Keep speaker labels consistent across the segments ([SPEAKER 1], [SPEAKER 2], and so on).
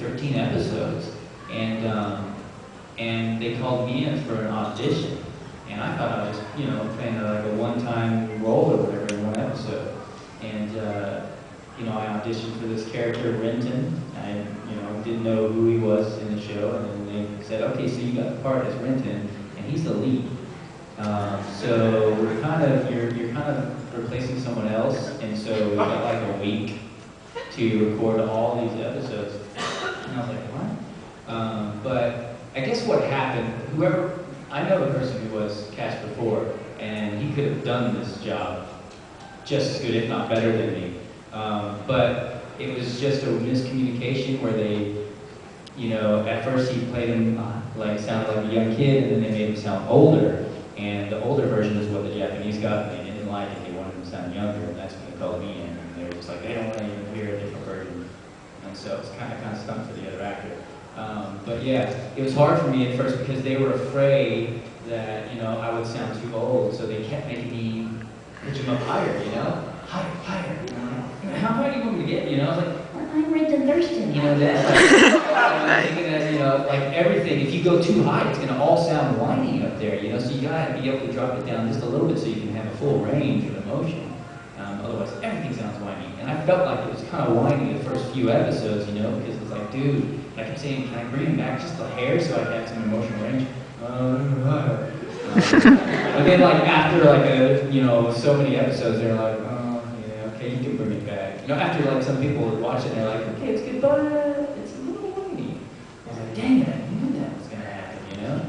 [SPEAKER 1] 13 episodes, and they called me in for an audition, and I thought I was, you know, playing like a one-time role or whatever in one episode, and you know, I auditioned for this character Renton. I, you know, didn't know who he was in the show, and then they said, okay, so you got the part as Renton, and he's the lead. So we're kind of, you're kind of replacing someone else, and so we got like a week to record all these episodes. And I was like, what? But I guess what happened, whoever, I know the person who was cast before, and he could have done this job just as good, if not better than me. But it was just a miscommunication where they, you know, at first he played him like sounded like a young kid, and then they made him sound older. And the older version is what the Japanese got, and they didn't like it. They wanted him to sound younger, and that's when they called me in. And they were just like, they don't want to even hear a different version. And so it's kind of stunk for the other actor. But yeah, it was hard for me at first because they were afraid that, you know, I would sound too old, so they kept making me pitch him up higher, you know? Higher, higher. How high do you want me to get? You know, I was like, I'm Renton Thurston. You know, that's like, I'm thinking that, you know, like everything, if you go too high, it's going to all sound whiny up there, you know, so you got to be able to drop it down just a little bit so you can have a full range of emotion. Otherwise, everything sounds whiny. And I felt like it was kind of whiny the first few episodes, you know, because it's like, dude, I kept saying, can I bring him back just a hair so I can have some emotional range? But then, like, after, like, you know, so many episodes, they're like, oh, yeah, okay, you can bring it back. You know, after, like, some people would watch it, and they're like, okay, it's good, but it's a little whiny. I was like, dang it, I knew that was going to happen, you know?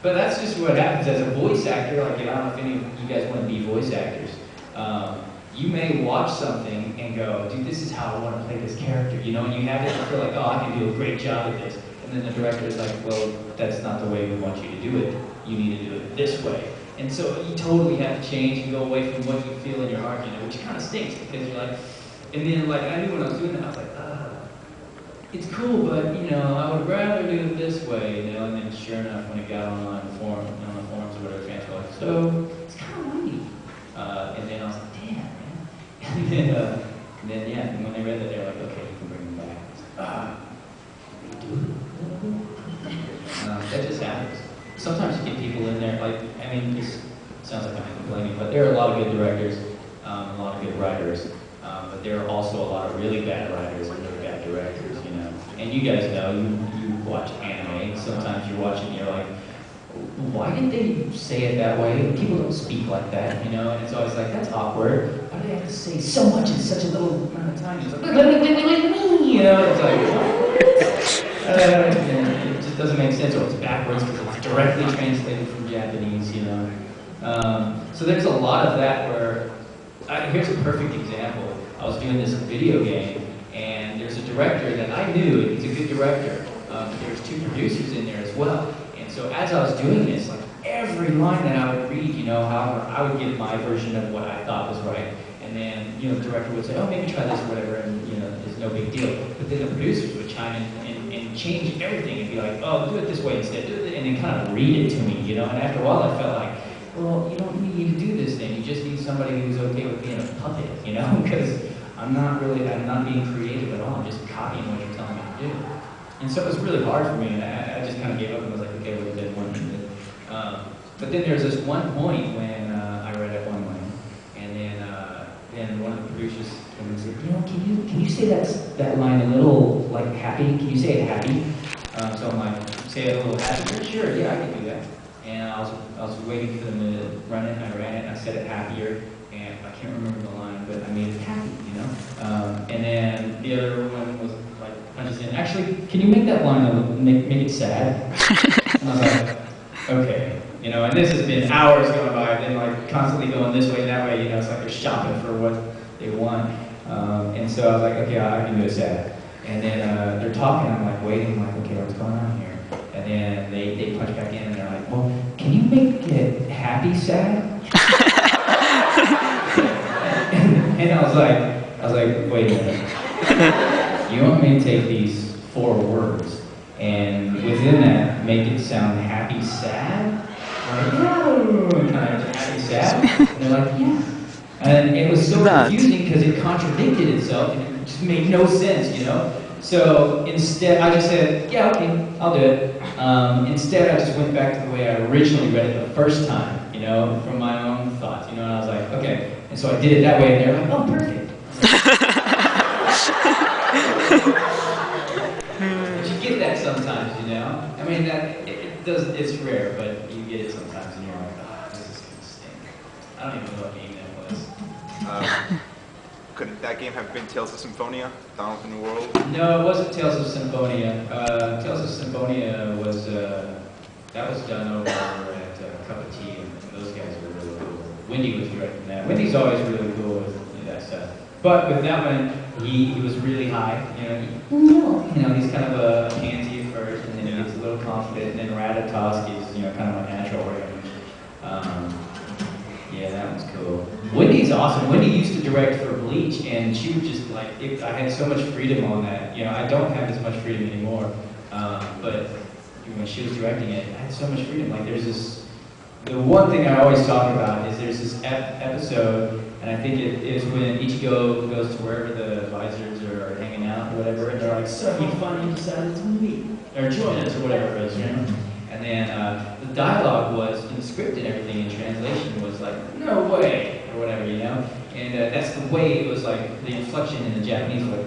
[SPEAKER 1] But that's just what happens as a voice actor. Like, I don't know if any of you guys want to be voice actors. You may watch something and go, dude, this is how I want to play this character, you know, and you have it and feel like, oh, I can do a great job at this. And then the director is like, well, that's not the way we want you to do it. You need to do it this way. And so you totally have to change and go away from what you feel in your heart, you know, which kind of stinks because you're like, and then like, I knew when I was doing that, I was like, it's cool, but, you know, I would rather do it this way, you know, and then sure enough, when it got on the forums or whatever, fans were like, so, it's kind of whiny. And then I was like, damn, man. And then, yeah, and when they read that, they were like, okay, you can bring him back. That just happens. Sometimes you get people in there, like, I mean, this sounds like I'm complaining, but there are a lot of good directors, a lot of good writers, but there are also a lot of really bad writers and really bad directors, you know. And you guys know, you watch anime, sometimes you're watching and you're like, why did they say it that way? People don't speak like that, you know, and it's always like, that's awkward. Why do they have to say so much in such a little amount of time? It's like, you know, it's like, it just doesn't make sense, or it's backwards because it's directly translated from Japanese, you know. So there's a lot of that where, here's a perfect example. I was doing this video game, and there's a director that I knew, he's a good director. There's two producers in there as well. And so as I was doing this, like every line that I would read, you know, however, I would give my version of what I thought was right. And then, you know, the director would say, oh, maybe try this or whatever, and, you know, it's no big deal. But then the producers would chime in and change everything and be like, oh, do it this way instead, and then kind of read it to me, you know. And after a while, I felt like, well, you don't need to do this then. You just need somebody who's okay with being a puppet, you know, because I'm not being creative at all. I'm just copying what you're telling me to do. And so it was really hard for me, and I just kind of gave up and was like, okay, we'll do one thing. But then there's this one point when I read it one way, and then one of the producers came and said, you know, can you say that line a little like happy? Can you say it happy? So I'm like, say it a little happy? Sure, yeah, I can do that. And I was waiting for them to run it, and I ran it, and I said it happier, and I can't remember the line, but I made it happy, you know. And then the other one was like punches in. Actually, can you make that line make it sad? And I was like, okay, you know. And this has been hours going by, and then like constantly going this way and that way. You know, it's like they're shopping for what they want. And so I was like, okay, I can do it sad. And then they're talking. I'm like waiting. I'm like, okay, what's going on here? And then they punch back in, and they're like, well, can you make it happy sad? And I was like, wait a minute. You want me to take these 4 words and within that make it sound happy sad? Like, yeah, kind of happy sad? And they're like, yeah. And it was so confusing because it contradicted itself and it just made no sense, you know? So instead, I just said, yeah, okay, I'll do it. Instead, I just went back to the way I originally read it the first time, you know, from my own thoughts, you know, and I was like, okay. And so I did it that way, and they were like, oh, perfect. But you get that sometimes, you know? I mean, it's rare, but you get it sometimes, and you're like, oh, this is gonna stink. I don't even know what game that was.
[SPEAKER 2] Could that game have been Tales of Symphonia, Dawn of the New World?
[SPEAKER 1] No, it wasn't Tales of Symphonia. Tales of Symphonia was, that was done over at Cup of Tea, and those guys were really cool. Wendy was directing that. Wendy's always really cool with that stuff. But with that one, he was really high, you know, he's kind of a pansy at first, and then he gets a little confident, and then Ratatosk is, you know, kind of a natural range. Yeah, that was cool. Wendy's awesome. Wendy used to direct for Bleach, and she would just like, I had so much freedom on that. You know, I don't have as much freedom anymore, but when she was directing it, I had so much freedom. Like there's this, the one thing I always talk about is there's this episode, and I think it is when Ichigo goes to wherever the visors are hanging out or whatever, and they're like, so you finally decided to meet, or join us, or whatever it is, you know? And then the dialogue was, in the script and everything, in translation, was like, no way, or whatever, you know? And that's the way it was like, the inflection in the Japanese was like,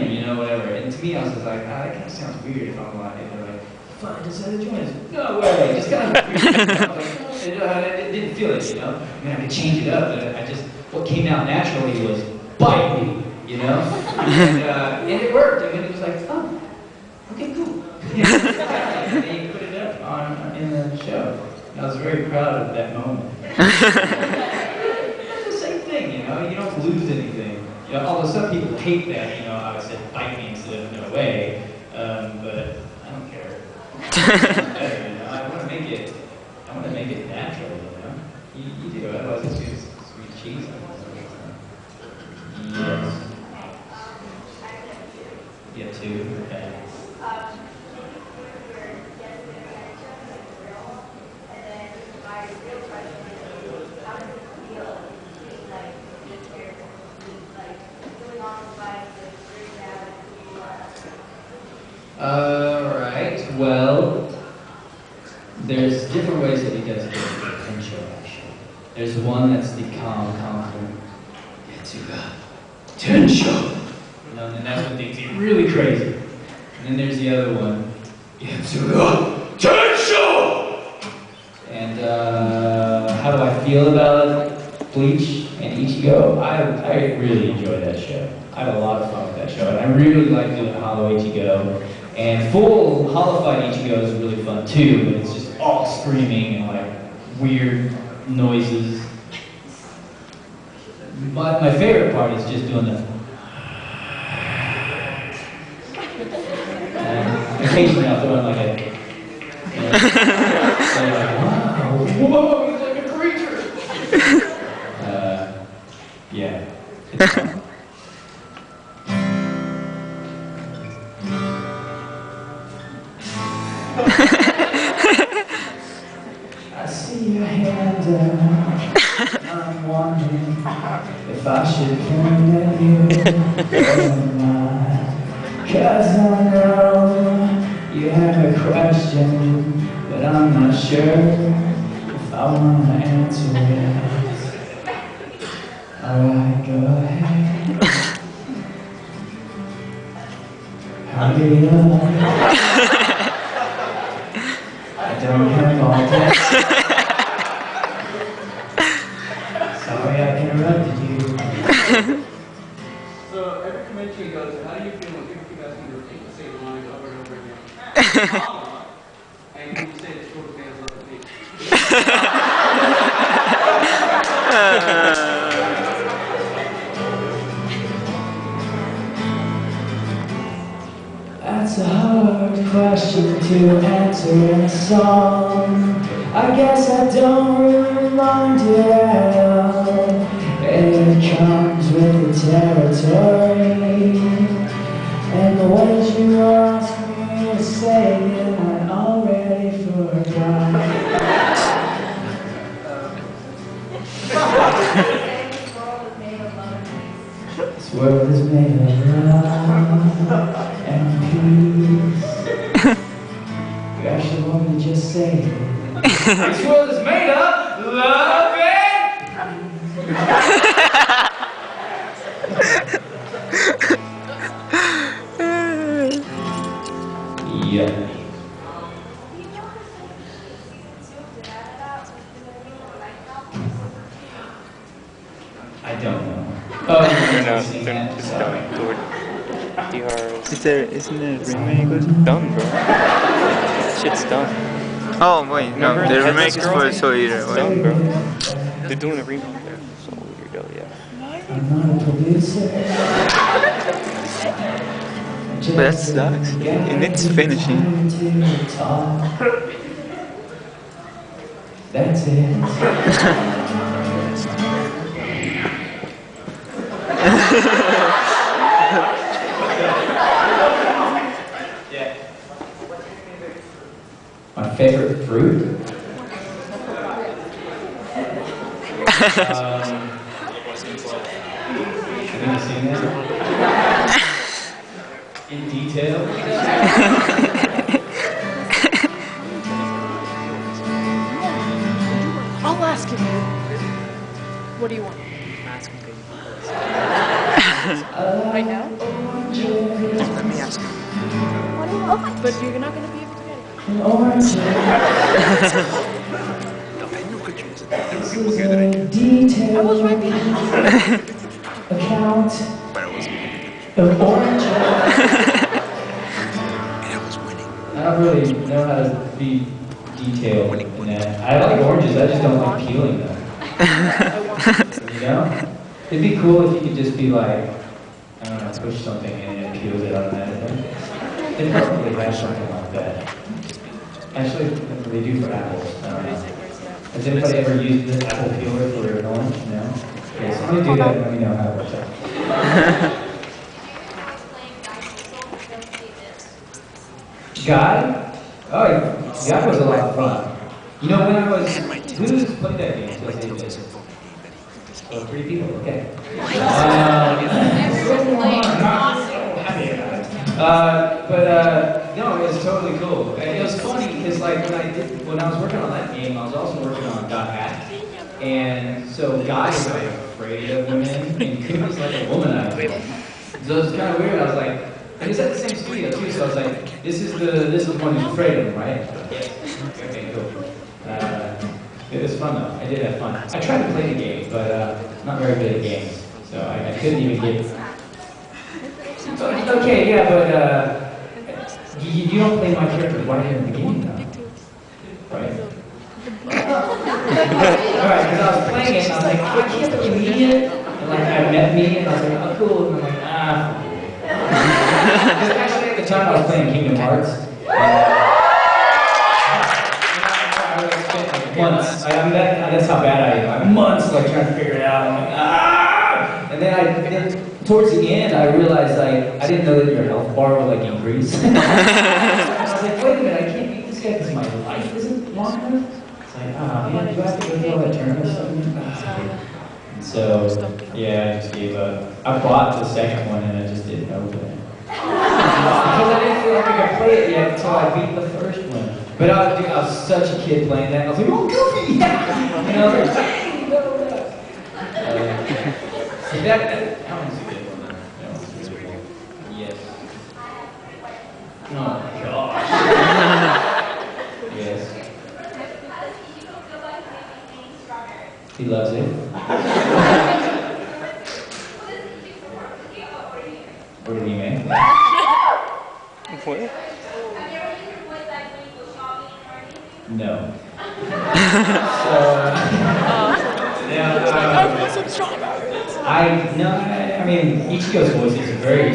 [SPEAKER 1] you know, whatever. And to me, I was just like, that kind of sounds weird if I'm like, if they're like, fine, decided to join us. No way, just kind of weird. I was like, I didn't feel it, you know? I mean, I could change it up, but I just, what came out naturally was, bite me, you know? And it worked, and it was like, oh, okay, cool. And then you put it up in the show. And I was very proud of that moment. It's the same thing, you know? You don't lose anything. You know, although some people hate that, you know, I would say bite me instead of no way, but I don't care. Better, you know? I want to make it natural, you know? You do, otherwise it's just sweet cheese. Yes. You have two? Okay. Alright, well, there's different ways that he does it in show, actually. There's one that's the calm, confident, Tensho. You know, and that's when things get really crazy. And then there's the other one, Tensho! And how do I feel about Bleach and Ichigo? I really enjoy that show. I had a lot of fun with that show, and I really like doing Hollow Ichigo. And full Hollow-fied Ichigo is really fun too, but it's just all screaming and like weird noises. But my favorite part is just doing the. And occasionally I'll throw in like a. You know, so you're like, wow, whoa, he's like a creature. Yeah, it's fun. I see your hand down. I'm wondering if I should point at you or not. 'Cause I know you have a question, but I'm not sure if I want to answer it. Alright, go ahead. How do you I don't have all day. Sorry I interrupted you.
[SPEAKER 3] So every convention you go to, how do you feel when people keep asking you to repeat the same lines over and over again? And you say that short fans love the beat.
[SPEAKER 1] That's a hard question to answer in a song. I guess I don't really mind it at all. It comes with the territory. And the words you ask me to say it, I already forgot. This world is made of love.
[SPEAKER 4] say.
[SPEAKER 1] This world is made of love and... yeah. I don't know. Oh,
[SPEAKER 5] No, it's done.
[SPEAKER 4] Isn't there a remake or something?
[SPEAKER 5] Done, bro. Shit's done.
[SPEAKER 4] Oh wait, no,
[SPEAKER 5] Remember
[SPEAKER 4] the
[SPEAKER 5] Headless
[SPEAKER 4] remake is
[SPEAKER 5] Girl?
[SPEAKER 4] for Soul Eater.
[SPEAKER 5] It's
[SPEAKER 4] Wait.
[SPEAKER 5] done, bro. They're doing a remake there. So weird, though, yeah.
[SPEAKER 4] I'm not a producer. But that sucks. And it's finishing.
[SPEAKER 1] That's it. Yeah. My favorite fruit? Have you seen that? In detail?
[SPEAKER 6] I'll ask him. What do you want? Right now?
[SPEAKER 4] Let me ask him.
[SPEAKER 6] What do you want? But you're not going to be able to get it. I was right behind you.
[SPEAKER 4] Account
[SPEAKER 2] But I wasn't.
[SPEAKER 4] of orange.
[SPEAKER 2] And I was winning.
[SPEAKER 1] I don't really know how to be detailed in that. I like oranges, I just don't like peeling them. You know? It'd be cool if you could just be like, I don't know, push something in and it peels it automatically. They probably have something like that. Actually, they do for apples. I don't know. Has anybody ever used the apple peeler for an orange? No? Okay, so let me do that and let me know how it works out. Guy? Oh, yeah. Guy was a lot of fun. You know, when I was... Who's played that game? Oh, 3 people, okay. No, it was totally cool. It was funny because, like, when I was working on that game, I was also working on .hack. And so guys are afraid of women, and Coon was like a womanizer. So it was kind of weird. I was like, and it's at the same studio too. So I was like, this is the one who's afraid of him, right? Yes. Okay, cool. It was fun though. I did have fun. I tried to play the game, but not very good at games, so I couldn't even get. Okay, yeah, but you don't play my character right here in the game, though, right? Alright, because I was playing it and I was like, oh, I can't play Immediate. And like, I met me and I was like, oh, cool. And I'm like, Because actually at the time I was playing Kingdom Hearts. Months. That's how bad I am. Like months, like trying to figure it out. I'm like, And then towards the end, I realized like I didn't know that your health bar would like increase. I was like, wait a minute, I can't beat this guy because my life isn't long enough. It's like, man, do I have to go through all that tournament or something? So yeah, I just gave up. I bought the second one and I just didn't open it. Because I didn't feel like I could play it yet until I beat the first one. But I was such a kid playing that. I was like, oh, Goofy! Yeah! And I was like, dang, no. That one's a good one. That one's really cool. Yes. Oh, gosh. Yes. He loves it. What did he make?
[SPEAKER 5] What?
[SPEAKER 1] No. I mean, Ichigo's voice is very